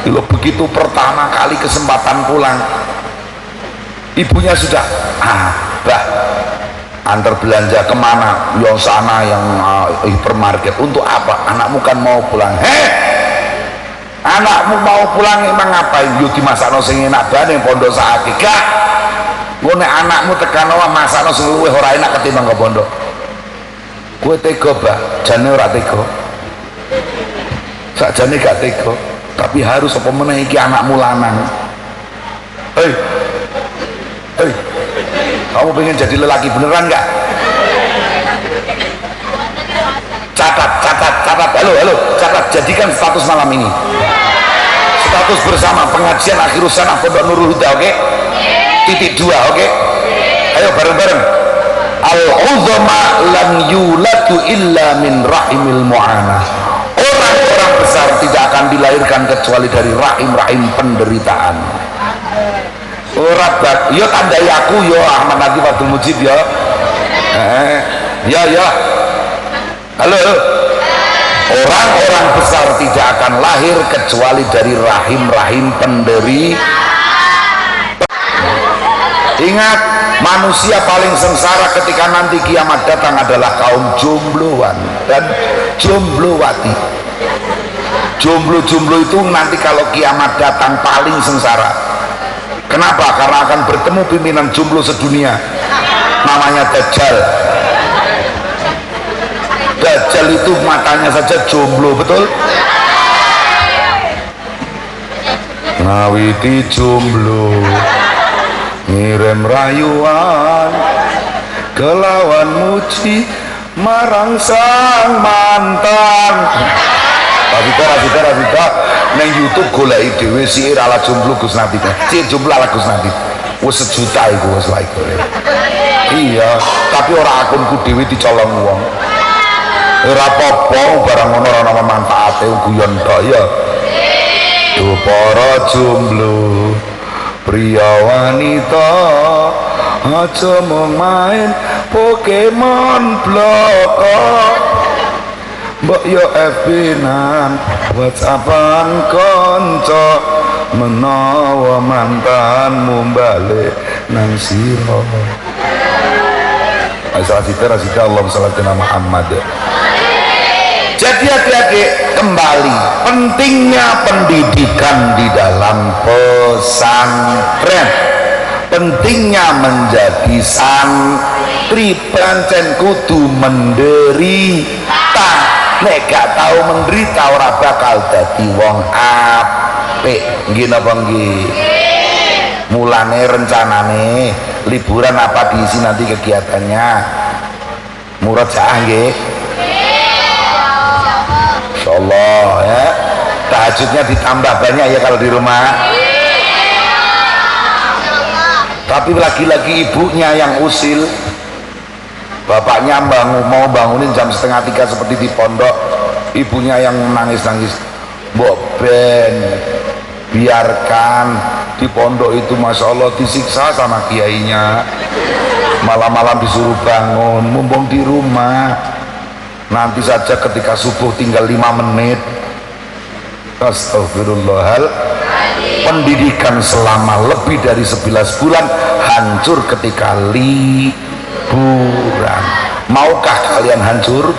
kilo. Begitu pertama kali kesempatan pulang, ibunya sudah, Mbah, antar belanja kemana? Yang sana, yang hipermarket. Untuk apa? Anakmu kan mau pulang. Anakmu mau pulang emang ngapain? Yuk dimasakno sing enak bae ning pondok saiki. Gak. Ngene anakmu tekan wae masakno sing luwih ora enak ketimbang ke pondok. Kowe tega, Mbah? Jane ora tega. Sakjane gak tega, tapi harus apa meneh iki anakmu lanang. Hei. Kamu pengen jadi lelaki beneran nggak? Catat, halo, catat, jadikan status malam ini. Status bersama pengajian akhir sana Pondok Nurul Huda, oke? Titik 2, oke? Ayo bareng-bareng. Al-uzama lam yuladu illa min rahimil mu'anah. Orang-orang besar tidak akan dilahirkan kecuali dari rahim-rahim penderitaan. Ora yo tandai aku yo Ahmad Nagib Abdul Mujib yo. Ya. Halo. Orang-orang besar tidak akan lahir kecuali dari rahim-rahim penderitaan. Ingat, manusia paling sengsara ketika nanti kiamat datang adalah kaum jombloan dan jomblowati. Jomblo-jomblo itu nanti kalau kiamat datang paling sengsara. Kenapa? Karena akan bertemu pimpinan jomblo sedunia, namanya Dajjal. Dajjal itu matanya saja jomblo, betul? Ngawiti jomblo ngirim rayuan kelawan muji marang sang mantan. Rasida neng YouTube goleki dhewe sihir ala jomblo Gus Nabi. Sihir jomblo ala Gus Nabi. Wis 1 juta iku wis like. Iya, tapi ora akunku dhewe dicolong wong. Ora apa-apa barang ngono ora ana manfaate guyon tok ya. Duh para jomblo, pria wanita, aja mung main Pokemon blok. Mbok yo FB-nan, WhatsAppan konco, menawa mantanmu balik nang sira. Asal-asal Allahumma shalli ala Muhammad. Jadi adik-adik, kembali pentingnya pendidikan di dalam pesantren, pentingnya menjadi santri pancen kudu menderita. nek gak tahu menderita ora bakal dadi wong apik. Nggih napa nggih? Mulane rencanane liburan apa diisi nanti kegiatannya? Murojaah nggih. Insyaallah ya. Tahajudnya ditambah banyak ya kalau di rumah. Tapi lagi-lagi ibunya yang usil, bapaknya mau bangunin jam 2:30 seperti di pondok, ibunya yang nangis-nangis. Mbok Ben, biarkan di pondok itu masya Allah disiksa sama kiainya, malam-malam disuruh bangun, mumpung di rumah nanti saja ketika subuh tinggal 5 menit. Astagfirullahal. Pendidikan selama lebih dari 11 bulan hancur ketika liburan. Maukah kalian hancur?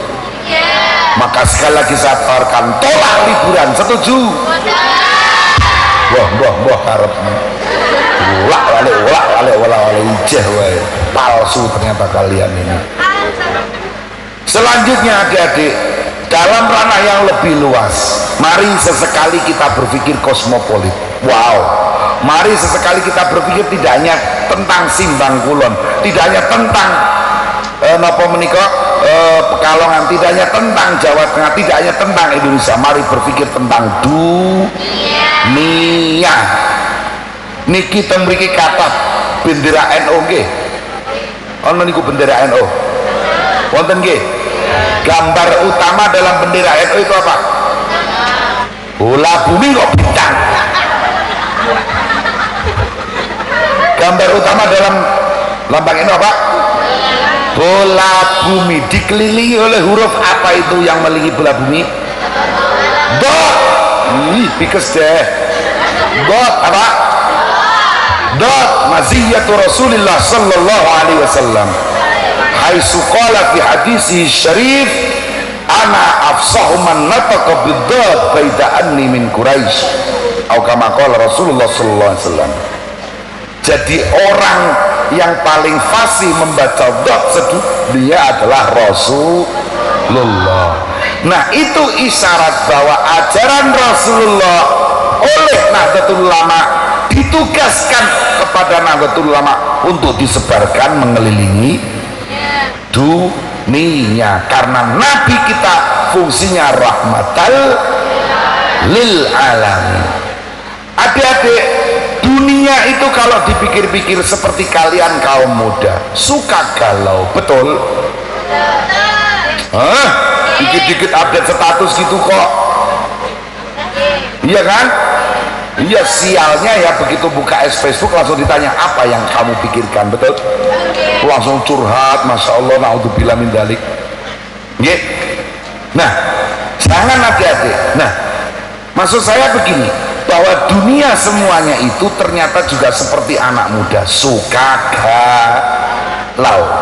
Maka sekali lagi saya tawarkan, tolak liburan. Setuju? Wah harapnya ulak wale ijeh wae. Palsu ternyata kalian ini. Selanjutnya adik-adik, dalam ranah yang lebih luas, mari sesekali kita berpikir kosmopolit. Wow, mari sesekali kita berpikir tidak hanya tentang Simbang Kulon, tidak hanya tentang napa menika Pekalongan, tidak hanya tentang Jawa Tengah, tidak hanya tentang Indonesia. Mari berpikir tentang dunia. Niki teng mriki kathah bendera NU nggih. Ana niku bendera NU. Wonten nggih. Gambar utama dalam bendera NU itu apa? Bola bumi kok bintang. Gambar utama dalam lambang NU apa? Bola bumi. Dikelilingi oleh huruf apa itu yang melilingi bola bumi? Dot. Pikes deh. Dot apa? Dot. Maziyatu Rasulullah sallallahu alaihi wasallam. Haitsu qala fi hadisi syarif, ana afsahu man nataqa bid-dad baida anni min Quraisy. Atau kama qala Rasulullah sallallahu alaihi wasallam. Jadi orang yang paling fasih membaca dot sedunia adalah Rasulullah. Nah, itu isyarat bahwa ajaran Rasulullah oleh Nahdlatul Ulama ditugaskan kepada Nahdlatul Ulama untuk disebarkan mengelilingi dunia, karena Nabi kita fungsinya rahmatal lil alamin. Adik-adik, dunia itu kalau dipikir-pikir seperti kalian kaum muda suka galau, betul? Dikit-dikit update status gitu kok, iya kan? Iya, sialnya ya begitu buka Facebook langsung ditanya apa yang kamu pikirkan, betul? Langsung curhat, masya Allah, naudzubillah min dzalik. Nah, jangan hati-hati. Nah, maksud saya begini, bahwa dunia semuanya itu ternyata juga seperti anak muda, suka galau.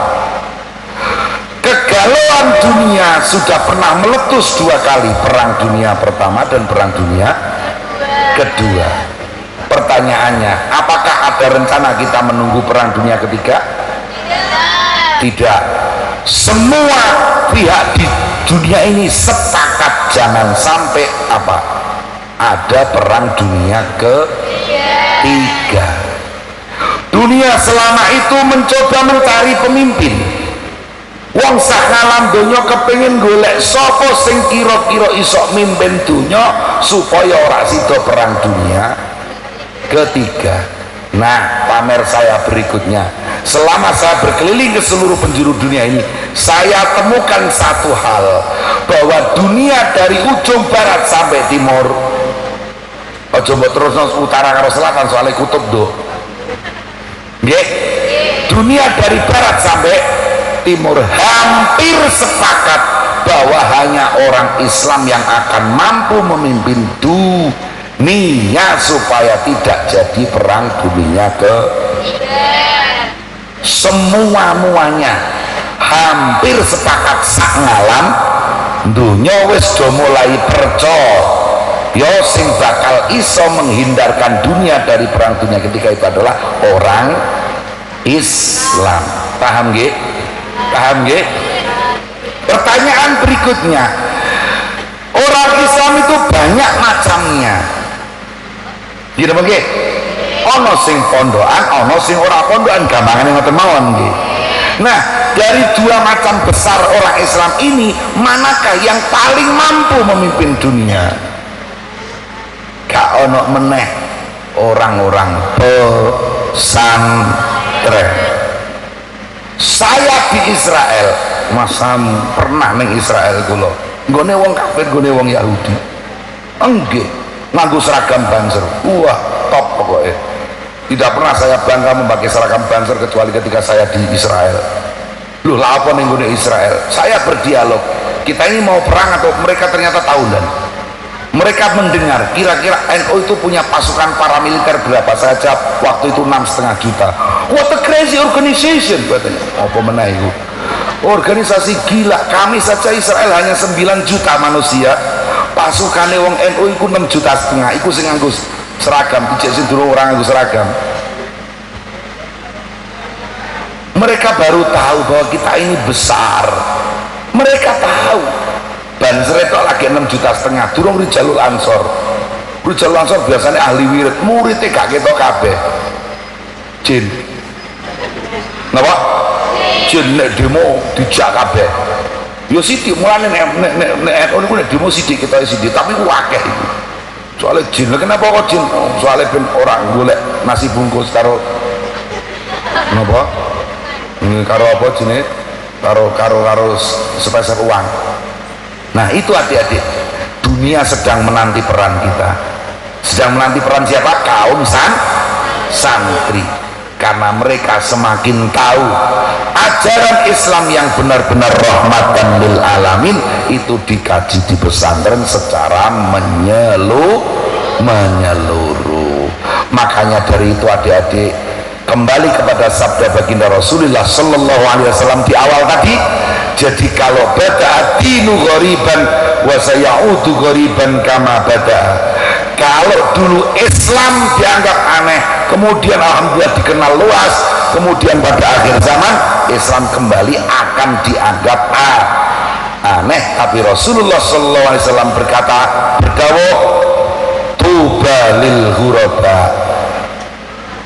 Kegalauan dunia sudah pernah meletus 2 kali, perang dunia pertama dan perang dunia kedua. Pertanyaannya, apakah ada rencana kita menunggu perang dunia ketiga? Tidak. Semua pihak di dunia ini sepakat jangan sampai apa? Ada perang dunia ketiga. Dunia selama itu mencoba mencari pemimpin. Wong sak ngalam donya kepengin golek sapa sing kira-kira iso mimpin dunya supaya ora sida perang dunia ketiga. Nah, pamer saya berikutnya. Selama saya berkeliling ke seluruh penjuru dunia ini, saya temukan satu hal, bahwa dunia dari ujung barat sampai timur, coba terus utara karo selatan soalnya kutub do. Nggih. Dunia dari barat sampai timur hampir sepakat bahwa hanya orang Islam yang akan mampu memimpin dunia supaya tidak jadi perang dunia semua-muanya hampir sepakat sak ngalam dunia wis do mulai percaya sing bakal iso menghindarkan dunia dari perang dunia ketiga itu adalah orang Islam. Paham nggih? Paham nggih? Pertanyaan berikutnya, Orang Islam itu banyak macamnya. Gitu begitu. Ono sing pondokan, ono sing ora pondokan, gampangane ngoten mawon nggih. Nah, dari dua macam besar orang Islam ini, manakah yang paling mampu memimpin dunia? Gak ono meneh orang-orang pesantren. Saya di Israel, masa pernah neng Israel kula. Nggone wong kafir, nggone wong Yahudi. Enggak, nganggo seragam Banser. Wah, top pokoknya. Tidak pernah saya bangga memakai seragam Banser kecuali ketika saya di Israel. Loh, lah apa ning nggone Israel? Saya berdialog. Kita ini mau perang atau mereka ternyata tahunan. Mereka mendengar kira-kira NU itu punya pasukan paramiliter berapa. Saya jawab waktu itu 6,5 juta. What a crazy organization katanya. Apa meneh itu? Organisasi gila. Kami saja Israel hanya 9 juta manusia, pasukane wong NU iku 6,5 juta. Iku sing nganggo seragam, ijek sing durung orang nganggo seragam. Mereka baru tahu bahwa kita ini besar. Mereka tahu Banser itu lagi 6,5 juta, durung Rijalul Ansor. Rijalul Ansor biasanya ahli wirid, muridnya gak ketok kabeh. Jin napa? Jin nek demo dijak kabeh. Yo sithik mulane nek niku nek demo sithik kita sithik, tapi ku akeh iku. Soale jin, kenapa kok jin? Soale ben orang golek nasi bungkus karo napa? Karo apa jenenge? Karo spesial uang. Nah itu adik-adik, dunia sedang menanti peran kita. Sedang menanti peran siapa? Kaum santri. Karena mereka semakin tahu ajaran Islam yang benar-benar rahmatan lil alamin itu dikaji di pesantren secara menyeluruh. Makanya dari itu adik-adik, kembali kepada sabda baginda Rasulullah sallallahu alaihi wasallam di awal tadi. Jadi kalau bada dinu ghoriban wa sayaudu ghoriban kama bada. Kalau dulu Islam dianggap aneh, kemudian alhamdulillah dikenal luas, kemudian pada akhir zaman Islam kembali akan dianggap aneh. Tapi Rasulullah sallallahu alaihi wasallam berdawuh, tuba lil ghuraba,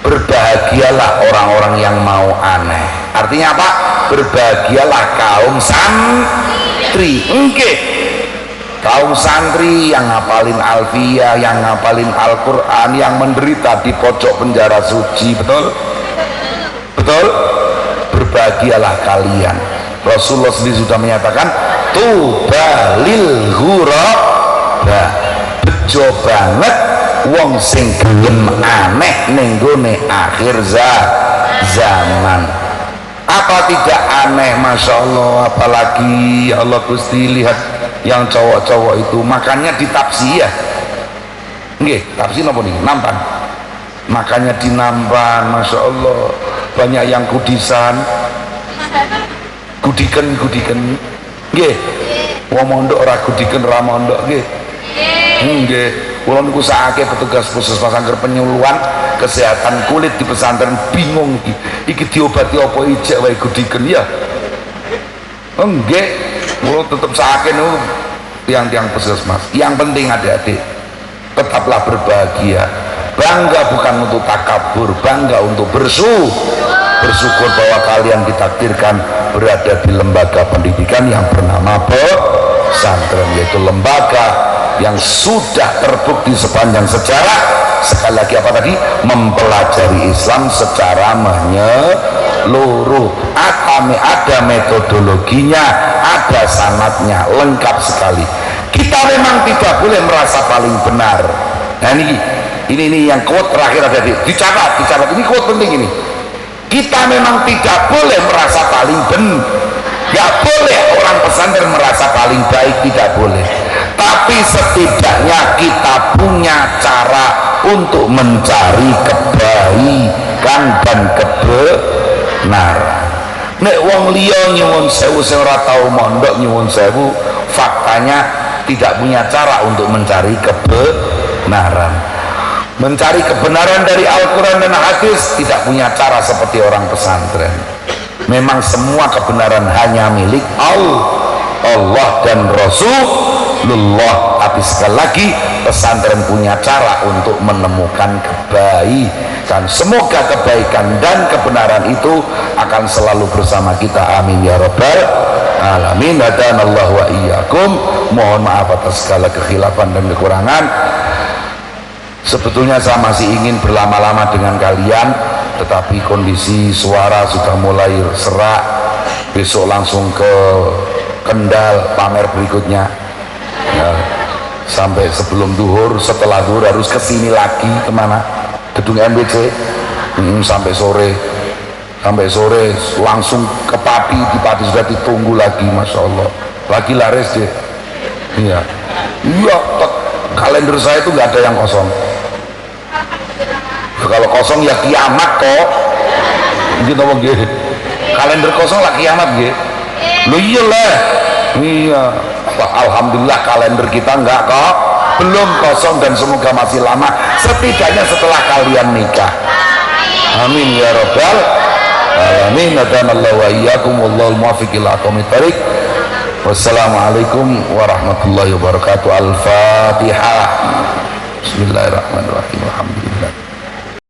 berbahagialah orang-orang yang mau aneh. Artinya apa? Berbahagialah kaum santri. Kaum santri yang ngapalin Alfiyah, yang ngapalin Al-Quran, yang menderita di pojok penjara suci. Betul? Betul? Berbahagialah kalian. Rasulullah sendiri sudah menyatakan, tuba lil ghuraba, bejo banget wong sing gelem aneh ning gone akhir zaman. Apa tidak aneh? Masya Allah. Apalagi ya Allah Gusti, lihat yang cowok-cowok itu makannya di tapsi ya. Nggih, tapsi napa nih? Nampan. Makannya di nampan, Masya Allah. Banyak yang kudisan, gudiken. Nggih. Wong mondok ora gudiken, ora mondok nggih. Nggih. Kula niku sakake petugas puskesmas angger penyuluhan kesehatan kulit di pesantren bingung iki diobati apa ijek wae gudiken ya. Nggih. Kula tetep sakake niku tiang-tiang puskesmas. Yang penting adik-adik tetaplah berbahagia. Bangga bukan untuk takabur, bangga untuk bersyukur bahwa kalian ditakdirkan berada di lembaga pendidikan yang bernama pesantren, yaitu lembaga yang sudah terbukti sepanjang sejarah. Sekali lagi apa tadi? Mempelajari Islam secara menyeluruh. Ada metodologinya, ada sanadnya, lengkap sekali. Kita memang tidak boleh merasa paling benar. Nah ini yang quote terakhir ada dicatat. Ini quote penting ini. Kita memang tidak boleh merasa paling benar. Gak boleh orang pesantren merasa paling baik, tidak boleh. Tapi setidaknya kita punya cara untuk mencari kebaikan dan kebenaran. Nek wong liya nyuwun sewu sing ora tau mondok nyuwun sewu, faktanya tidak punya cara untuk mencari kebenaran. Mencari kebenaran dari Al-Quran dan hadis tidak punya cara seperti orang pesantren. Memang semua kebenaran hanya milik Allah dan Rasul rusulullah. Tapi sekali lagi pesantren punya cara untuk menemukan kebaikan. Semoga kebaikan dan kebenaran itu akan selalu bersama kita, amin ya rabbal alamin. Hadanallahu wa iyyakum. Mohon maaf atas segala kekhilafan dan kekurangan. Sebetulnya saya masih ingin berlama-lama dengan kalian, tetapi kondisi suara sudah mulai serak. Besok langsung ke Kendal pamer berikutnya ya, sampai sebelum duhur. Setelah duhur harus kesini lagi kemana, gedung MBC, sampai sore langsung ke Pati. Di Pati sudah ditunggu lagi, masya Allah, lagi laris deh. Iya, kalender saya itu nggak ada yang kosong. Kalau kosong ya kiamat kok gitu apa gitu. Kalender kosong lah kiamat gitu. Lu iyalah, iya. Alhamdulillah kalender kita enggak kok, belum kosong, dan semoga masih lama, setidaknya setelah kalian nikah, amin ya rabbal alamin. Hadanallahu wa iyyakum, wallahul muwaffiq ila aqwamit thoriq. Wassalamualaikum warahmatullahi wabarakatuh. Al-Fatihah. Bismillahirrahmanirrahim. Alhamdulillah.